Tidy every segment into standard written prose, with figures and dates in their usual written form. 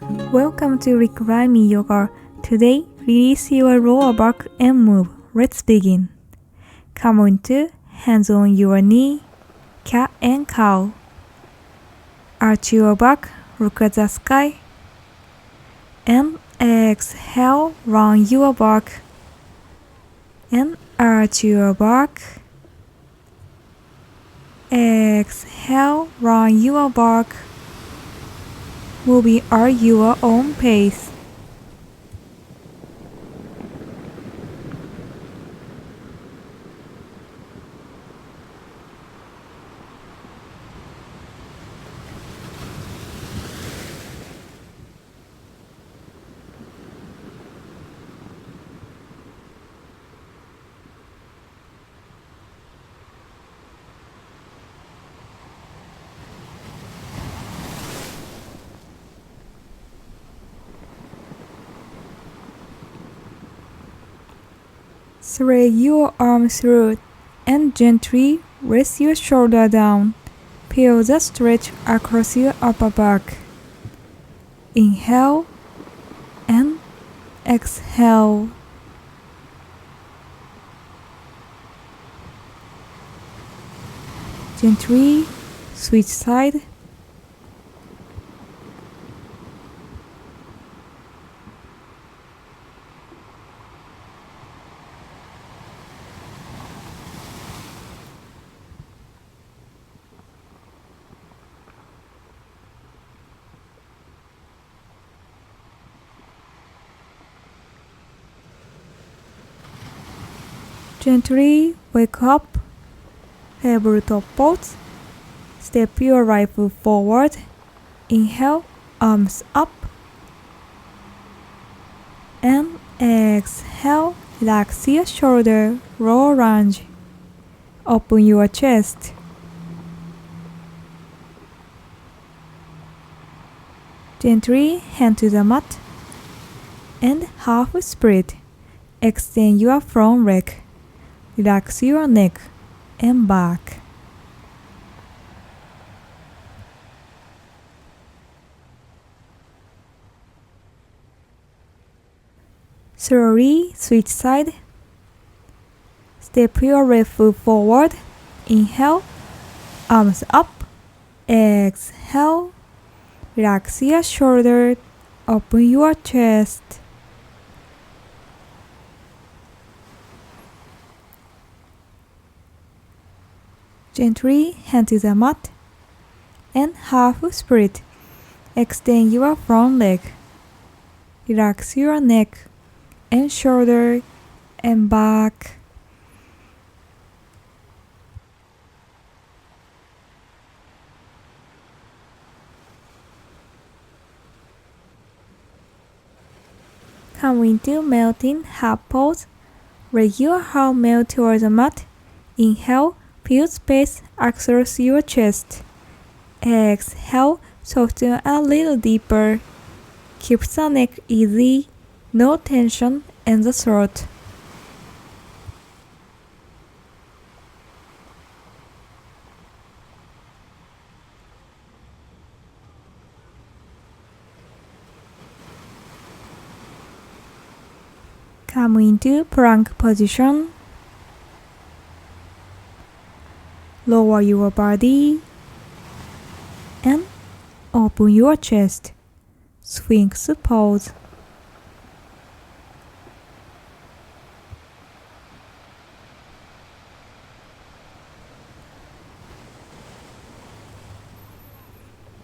Welcome to Recline Me Yoga. Today, release your lower back and move. Let's begin. Come into hands on your knee, cat and cow. Arch your back, look at the sky. And exhale, round your back. And arch your back. Exhale, round your back. Moving at your own pace. Spread your arms through and gently rest your shoulder down. Feel the stretch across your upper back. Inhale and exhale. Gently switch side. Gently wake up, tabletop pose. Step your right foot forward. Inhale, arms up. And exhale, relax your shoulder, low lunge. Open your chest. Gently hand to the mat. And half split. Extend your front leg. Relax your neck and back. Slowly switch side. Step your left foot forward. Inhale, arms up. Exhale, relax your shoulder. Open your chest. Gently hand to the mat and half split. Extend your front leg. Relax your neck and shoulder and back. Come into melting half pose. Let your heart melt towards the mat. Inhale. Feel space across your chest. Exhale, soften a little deeper. Keep the neck easy, no tension in the throat. Come into plank position. Lower your body and open your chest. Sphinx pose.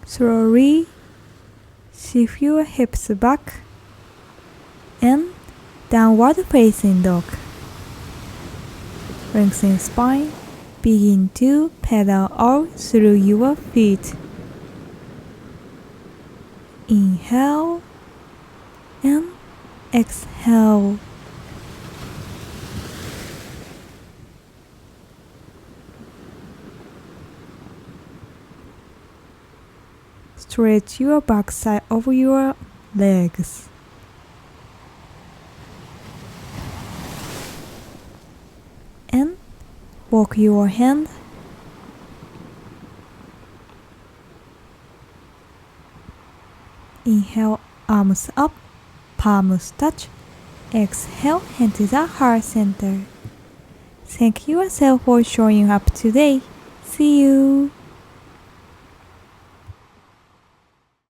Slowly shift your hips back and downward facing dog. Lengthen spine. Begin to pedal out through your feet. Inhale and exhale. Stretch your backside over your legs. And walk your hand Inhale, arms up, palms touch. Exhale, hand to the heart center. Thank yourself for showing up today. See you.